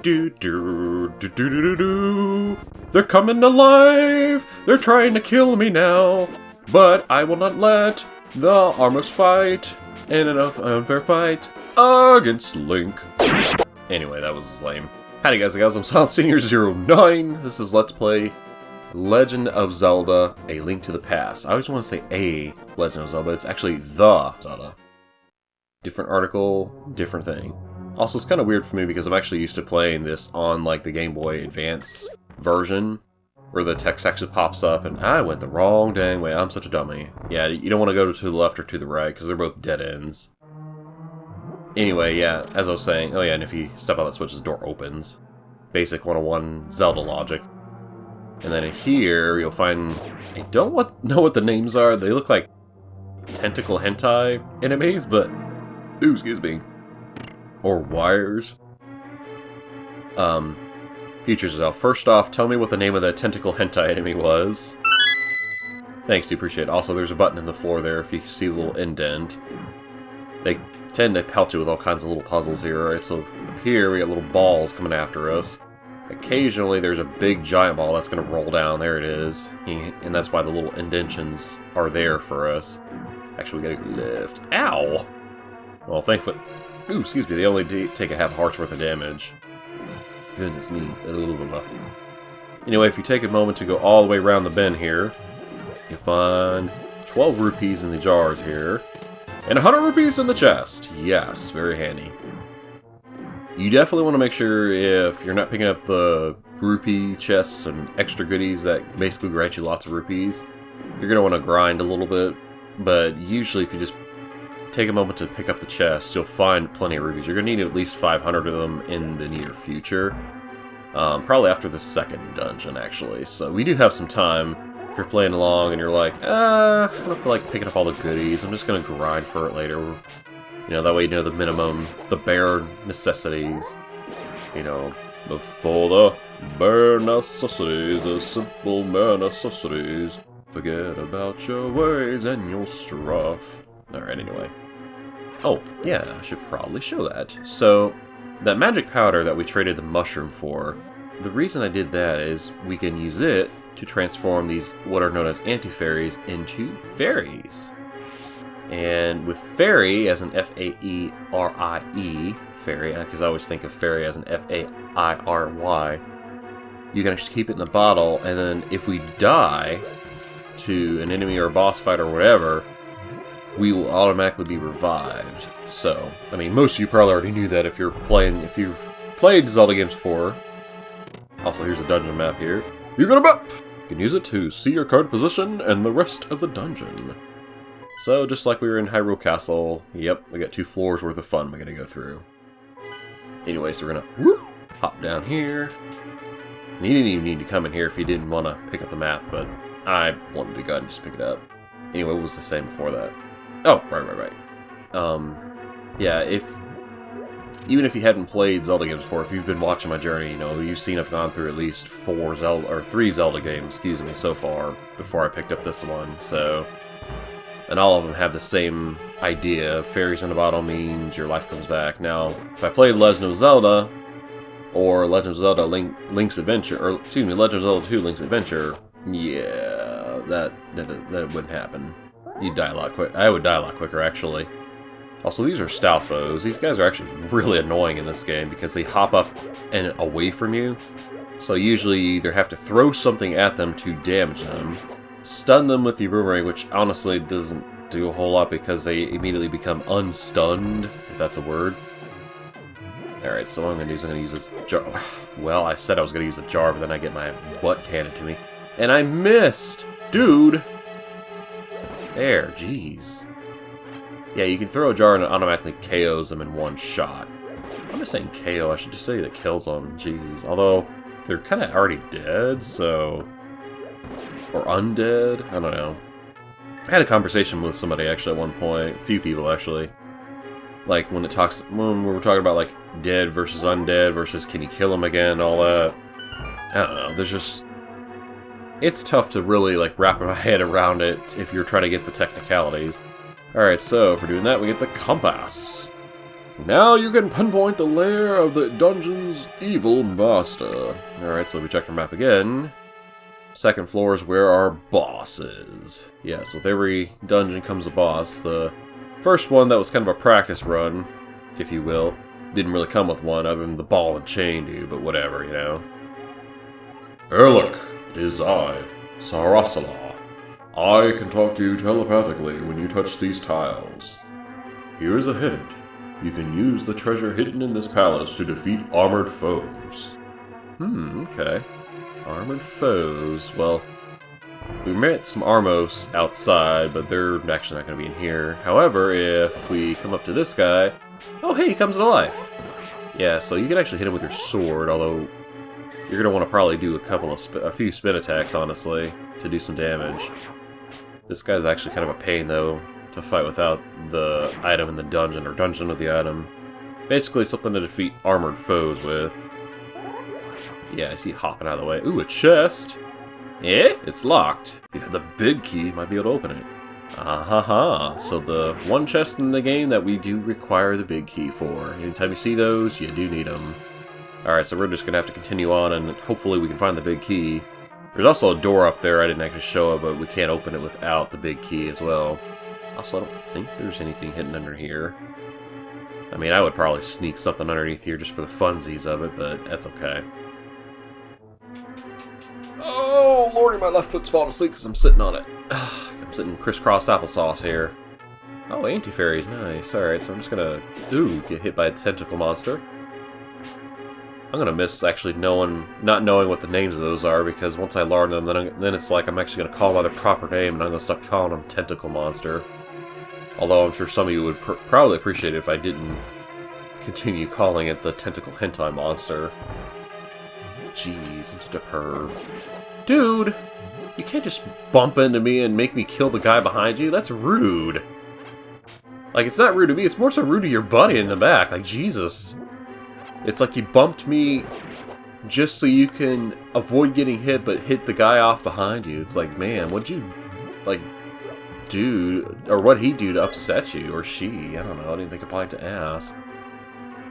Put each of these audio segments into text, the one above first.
do do do do do do do. They're coming alive. They're trying to kill me now, but I will not let the armors fight in an unfair fight against Link. Anyway, that was lame. Howdy guys and gals, I'm Silent Senior 09. This is Let's Play Legend of Zelda: A Link to the Past. I always want to say A Legend of Zelda, but it's actually The Zelda. Different article, different thing. Also, it's kind of weird for me because I'm actually used to playing this on like the Game Boy Advance version, where the text actually pops up, and I went the wrong dang way. I'm such a dummy. Yeah, you don't want to go to the left or to the right because they're both dead ends. Anyway, yeah, as I was saying, oh yeah, and if you step on that switch, the door opens. Basic 101 Zelda logic. And then here, you'll find... I don't know what the names are. They look like Tentacle Hentai enemies, but... Ooh, excuse me. Or wires. Features itself. First off, tell me what the name of that Tentacle Hentai enemy was. Thanks, do appreciate it. Also, there's a button in the floor there if you see the little indent. They tend to pelt you with all kinds of little puzzles here, right? So here we got little balls coming after us. Occasionally there's a big giant ball that's going to roll down. There it is. And that's why the little indentions are there for us. Actually, we gotta lift. Ow! Well, thankfully... Ooh, excuse me, they only take a half heart's worth of damage. Goodness me. Anyway, if you take a moment to go all the way around the bend here, you'll find 12 rupees in the jars here. And 100 rupees in the chest. Yes, very handy. You definitely want to make sure if you're not picking up the rupee chests and extra goodies that basically grant you lots of rupees, you're going to want to grind a little bit. But usually if you just take a moment to pick up the chests, you'll find plenty of rupees. You're going to need at least 500 of them in the near future. Probably after the second dungeon, actually. So we do have some time. If you're playing along and you're like, I don't feel like picking up all the goodies, I'm just going to grind for it later. You know, that way you know the minimum, the bare necessities. You know, before the bare necessities, the simple bare necessities. Forget about your ways and your stuff. Alright, anyway. Oh, yeah, I should probably show that. So, that magic powder that we traded the mushroom for, the reason I did that is we can use it to transform these, what are known as Anti-Faeries, into fairies. And with fairy, as an F-A-E-R-I-E, fairy, because I always think of fairy as an F-A-I-R-Y, you can actually keep it in the bottle, and then if we die to an enemy or a boss fight or whatever, we will automatically be revived. So, I mean, most of you probably already knew that if you've played Zelda games before. Also, here's a dungeon map here. You got a map! You can use it to see your card position and the rest of the dungeon. So, just like we were in Hyrule Castle, yep, we got 2 floors worth of fun we gotta go through. Anyway, so we're gonna hop down here. And you didn't even need to come in here if you didn't want to pick up the map, but I wanted to go ahead and just pick it up. Anyway, what was the same before that? Oh, right. Yeah, even if you hadn't played Zelda games before, if you've been watching my journey, you know, you've seen I've gone through at least 3 Zelda games, excuse me, so far, before I picked up this one, so... And all of them have the same idea. Fairies in a bottle means your life comes back. Now, if I played Legend of Zelda, or Legend of Zelda Link's Adventure, or, excuse me, Legend of Zelda 2 Link's Adventure, yeah, that wouldn't happen. You'd die a lot quicker. I would die a lot quicker, actually. Also, these are Stalfos. These guys are actually really annoying in this game because they hop up and away from you. So usually you either have to throw something at them to damage them, stun them with your boomerang, which honestly doesn't do a whole lot because they immediately become unstunned, if that's a word. Alright, so what I'm going to do is I'm going to use this jar. Well, I said I was going to use a jar, but then I get my butt handed to me. And I missed! Dude! There, jeez. Yeah, you can throw a jar and it automatically KOs them in one shot. I'm just saying KO, I should just say that kills them, jeez. Although, they're kind of already dead, so... Or undead? I don't know. I had a conversation with somebody actually at one point, a few people actually. Like when we were talking about like dead versus undead versus can you kill them again, all that. I don't know, there's just... It's tough to really like wrap my head around it if you're trying to get the technicalities. Alright, so for doing that we get the compass. Now you can pinpoint the lair of the dungeon's evil master. Alright, so we check our map again. Second floor is where our boss is. Yes, with every dungeon comes a boss. The first one that was kind of a practice run, if you will, didn't really come with one other than the ball and chain dude, but whatever, you know. Erlich, it is I, Sarasala. I can talk to you telepathically when you touch these tiles. Here is a hint. You can use the treasure hidden in this palace to defeat armored foes. Okay. Armored foes. Well, we met some Armos outside, but they're actually not going to be in here. However, if we come up to this guy... Oh, hey, he comes to life! Yeah, so you can actually hit him with your sword, although you're going to want to probably do a few spin attacks, honestly, to do some damage. This guy's actually kind of a pain, though, to fight without the item in the dungeon, or dungeon with the item. Basically something to defeat armored foes with. Yeah, I see it hopping out of the way. Ooh, a chest! Eh? It's locked. If you have the big key, you might be able to open it. Ah-ha-ha. So the one chest in the game that we do require the big key for. Anytime you see those, you do need them. Alright, so we're just gonna have to continue on, and hopefully we can find the big key. There's also a door up there I didn't actually show it, but we can't open it without the big key as well. Also, I don't think there's anything hidden under here. I mean, I would probably sneak something underneath here just for the funsies of it, but that's okay. Oh, lordy, my left foot's falling asleep because I'm sitting on it. I'm sitting crisscross applesauce here. Oh, Anti-Faeries, nice. Alright, so I'm just gonna, get hit by a tentacle monster. I'm gonna miss actually not knowing what the names of those are, because once I learn them, then it's like I'm actually gonna call them by their proper name, and I'm gonna stop calling them Tentacle Monster. Although I'm sure some of you would probably appreciate it if I didn't continue calling it the Tentacle Hentai Monster. Jeez, I'm such a perv. Dude! You can't just bump into me and make me kill the guy behind you. That's rude. Like, it's not rude to me, it's more so rude to your buddy in the back. Like, Jesus. It's like you bumped me just so you can avoid getting hit, but hit the guy off behind you. It's like, man, what'd you, like, do, or what'd he do to upset you, or she? I don't know, I didn't think I'd probably have to ask.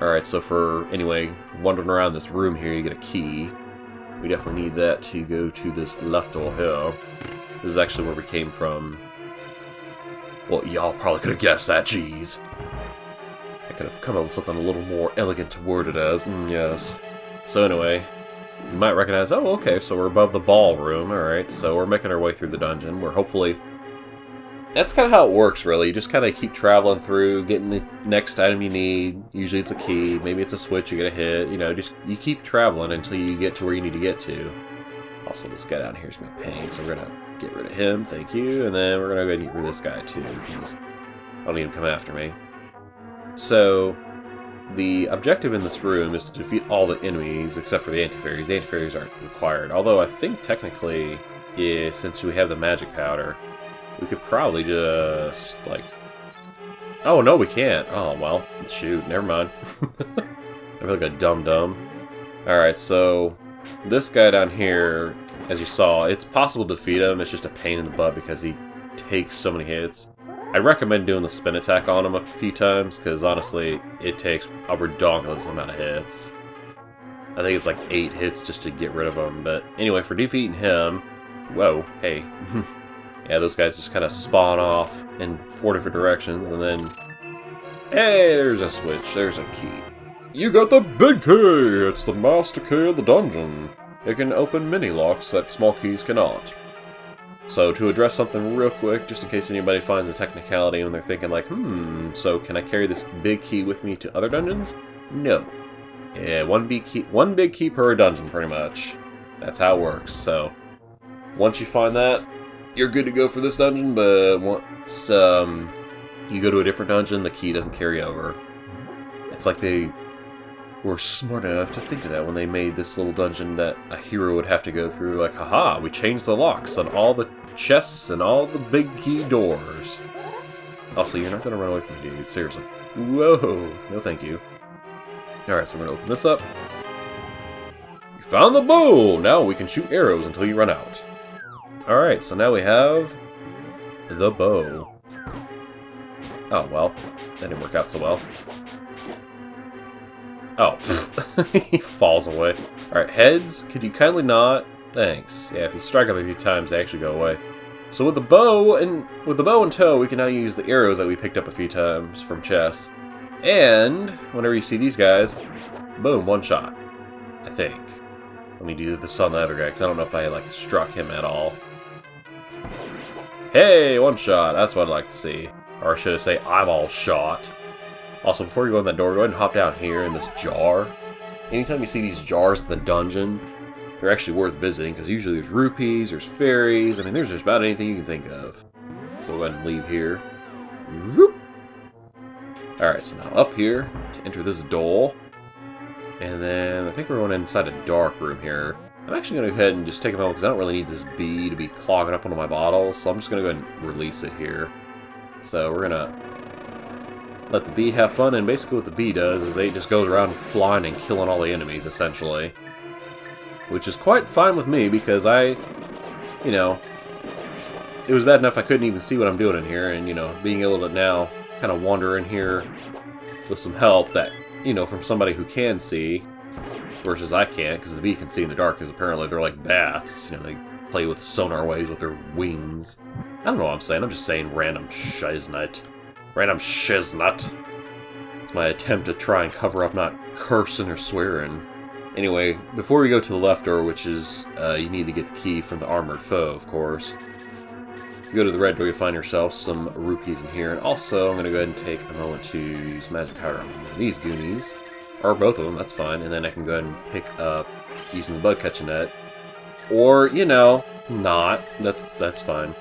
Alright, so for, anyway, wandering around this room here, you get a key. We definitely need that to go to this left door here. This is actually where we came from. Well, y'all probably could have guessed that, jeez. I could have come up with something a little more elegant to word it as, yes. So anyway, you might recognize, oh, okay, so we're above the ballroom, alright, so we're making our way through the dungeon. We're hopefully... That's kind of how it works, really. You just kind of keep traveling through, getting the next item you need. Usually it's a key, maybe it's a switch you get a hit, you know, just you keep traveling until you get to where you need to get to. Also, this guy down here is going to pain, so we're going to get rid of him, thank you, and then we're going to go ahead and get rid of this guy, too, because I don't need him coming after me. So, the objective in this room is to defeat all the enemies except for the Anti-Faeries. The Anti-Faeries aren't required, although I think technically, since we have the magic powder, we could probably just, like... Oh, no, we can't. Oh, well, shoot, never mind. I feel like a dum-dum. Alright, so, this guy down here, as you saw, it's possible to defeat him, it's just a pain in the butt because he takes so many hits. I recommend doing the spin attack on him a few times, because honestly, it takes a redonkulous amount of hits. I think it's like 8 hits just to get rid of him, but anyway, for defeating him... Whoa, hey. Yeah, those guys just kind of spawn off in 4 different directions, and then... Hey, there's a switch, there's a key. You got the big key! It's the master key of the dungeon. It can open many locks that small keys cannot. So, to address something real quick, just in case anybody finds a technicality when they're thinking like, so can I carry this big key with me to other dungeons? No. Yeah, one big key per dungeon, pretty much. That's how it works, so... Once you find that, you're good to go for this dungeon, but once you go to a different dungeon, the key doesn't carry over. It's like they were smart enough to think of that when they made this little dungeon that a hero would have to go through, like, haha, we changed the locks on all the chests and all the big key doors. Also, you're not going to run away from me, dude, seriously. Whoa, no thank you. Alright, so we're going to open this up. You found the bow! Now we can shoot arrows until you run out. Alright, so now we have the bow. Oh, well, that didn't work out so well. Oh, he falls away. Alright, heads, could you kindly not? Thanks. Yeah, if you strike them a few times, they actually go away. So with the bow and tow, we can now use the arrows that we picked up a few times from chests. And whenever you see these guys, boom, one shot. I think. Let me do this on the other guy, because I don't know if I like struck him at all. Hey, one shot. That's what I'd like to see. Or should I say, eyeball shot. Also, before you go in that door, go ahead and hop down here in this jar. Anytime you see these jars in the dungeon, they're actually worth visiting, because usually there's rupees, there's fairies, I mean, there's just about anything you can think of. So we'll go ahead and leave here. Alright, so now up here to enter this door. And then I think we're going inside a dark room here. I'm actually going to go ahead and just take a moment, because I don't really need this bee to be clogging up one of my bottles, so I'm just going to go ahead and release it here. So we're going to let the bee have fun, and basically what the bee does is it just goes around flying and killing all the enemies, essentially. Which is quite fine with me, because it was bad enough I couldn't even see what I'm doing in here, and, being able to now kind of wander in here with some help that, from somebody who can see, versus I can't, because the bee can see in the dark, because apparently they're like bats, they play with sonar waves with their wings. I don't know what I'm saying, I'm just saying random shiznut. Random shiznut. It's my attempt to try and cover up not cursing or swearing. Anyway, before we go to the left door, which is, you need to get the key from the armored foe, of course. You go to the red door, you'll find yourself some rupees in here. And also, I'm going to go ahead and take a moment to use magic powder on these goonies. Or both of them, that's fine. And then I can go ahead and pick up using the bug catching net. Or, not. That's fine.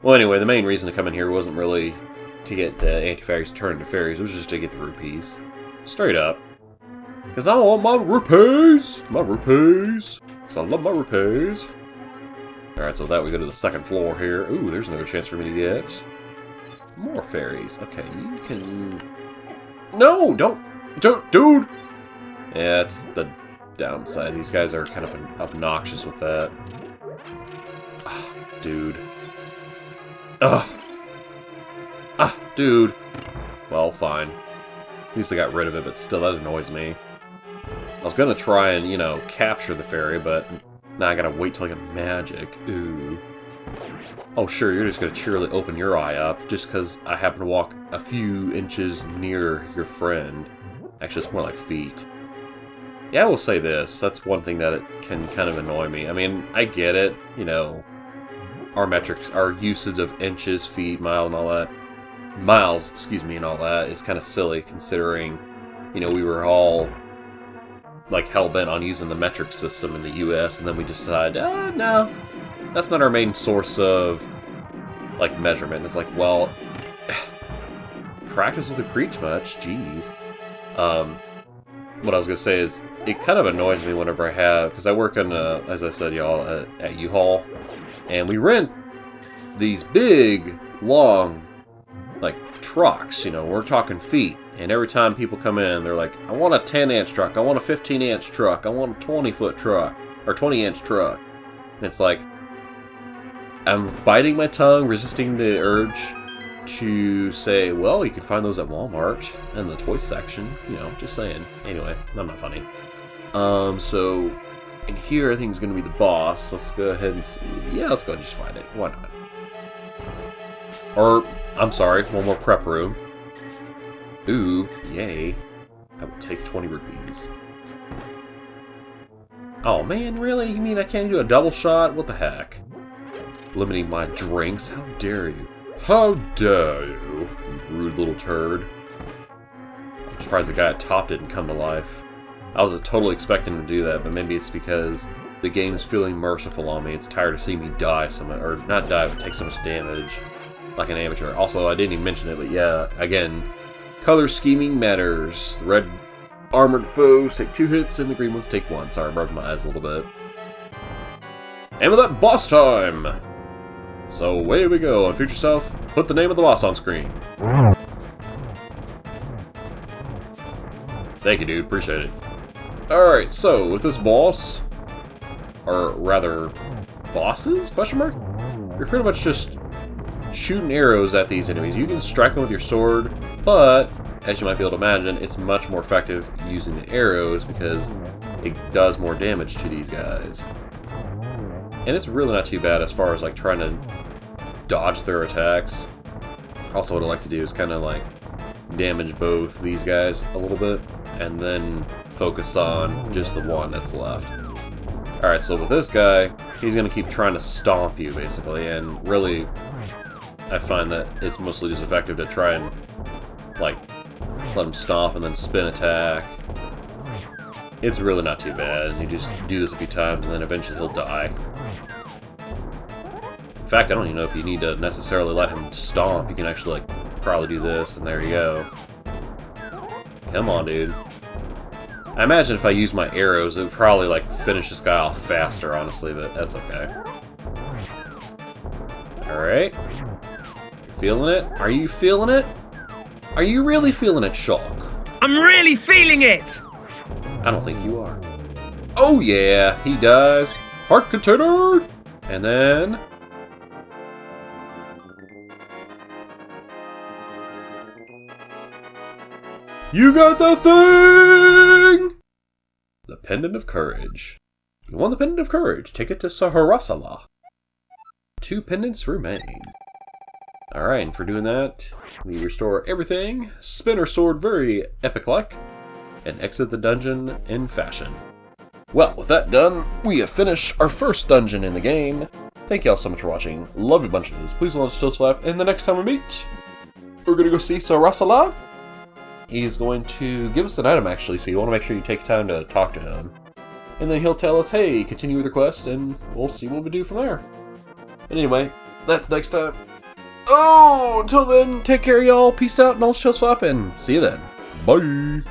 Well, anyway, the main reason to come in here wasn't really to get the Anti-Faeries turned into fairies. It was just to get the rupees. Straight up. Because I want my rupees! My rupees! Because I love my rupees. Alright, so with that we go to the second floor here. Ooh, there's another chance for me to get more fairies. Okay, you can... No! Don't! Dude! Yeah, that's the downside. These guys are kind of obnoxious with that. Ah, dude. Ugh. Ah, dude. Well, fine. At least I got rid of it, but still, that annoys me. I was gonna try and, capture the fairy, but now I gotta wait till I get magic. Ooh. Oh, sure, you're just gonna cheerily open your eye up just because I happen to walk a few inches near your friend. Actually, it's more like feet. Yeah, I will say this. That's one thing that it can kind of annoy me. I mean, I get it. Our metrics, our usage of inches, feet, mile, and all that. Miles, excuse me, and all that is kind of silly considering, we were all like hell-bent on using the metric system in the US, and then we decided, no, that's not our main source of, like, measurement. It's like, well, practice with the preach much, jeez. What I was gonna say is, it kind of annoys me whenever I have, because I work on, as I said, y'all, at U-Haul, and we rent these big, long, like, trucks, we're talking feet. And every time people come in, they're like, I want a 10-inch truck, I want a 15-inch truck, I want a 20-foot truck, or 20-inch truck. And it's like, I'm biting my tongue, resisting the urge to say, well, you can find those at Walmart in the toy section, just saying. Anyway, I'm not funny. So, in here I think is going to be the boss. Let's go ahead and see. Yeah, let's go ahead and just find it. Why not? Or, I'm sorry, one more prep room. Ooh, yay. I would take 20 rupees. Oh man, really? You mean I can't do a double shot? What the heck? Limiting my drinks? How dare you? How dare you, you rude little turd. I'm surprised the guy at top didn't come to life. I was totally expecting him to do that, but maybe it's because the game's feeling merciful on me. It's tired of seeing me die so much, or not die, but take so much damage. Like an amateur. Also, I didn't even mention it, but yeah, again, color scheming matters. The red armored foes take 2 hits, and the green ones take 1. Sorry, I broke my eyes a little bit. And with that, boss time! So, away we go. On Future Self, put the name of the boss on screen. Thank you, dude. Appreciate it. Alright, so, with this boss, or rather, bosses? Question mark? You're pretty much just shooting arrows at these enemies. You can strike them with your sword, but as you might be able to imagine, it's much more effective using the arrows because it does more damage to these guys. And it's really not too bad as far as like trying to dodge their attacks. Also, what I like to do is kind of like damage both these guys a little bit and then focus on just the one that's left. Alright, so with this guy, he's going to keep trying to stomp you basically, and really I find that it's mostly just effective to try and like let him stomp and then spin attack. It's really not too bad. You just do this a few times and then eventually he'll die. In fact, I don't even know if you need to necessarily let him stomp. You can actually like probably do this and there you go. Come on, dude. I imagine if I use my arrows, it would probably like finish this guy off faster, honestly, but that's okay. Alright. Feeling it? Are you feeling it? Are you really feeling it, Shulk? I'm really feeling it! I don't think you are. Oh yeah, he does. Heart container! And then... you got the thing! The Pendant of Courage. You won the Pendant of Courage. Take it to Saharasala. 2 pendants remain. Alright, and for doing that, we restore everything, spin our sword very epic-like, and exit the dungeon in fashion. Well, with that done, we have finished our first dungeon in the game. Thank y'all so much for watching. Love you bunches. Please don't let us still slap. And the next time we meet, we're gonna go see Saharasala. He's going to give us an item, actually, so you want to make sure you take time to talk to him. And then he'll tell us, hey, continue with the quest, and we'll see what we do from there. And anyway, that's next time. Oh, until then, take care, y'all. Peace out, and I'll still swap, and see you then. Bye!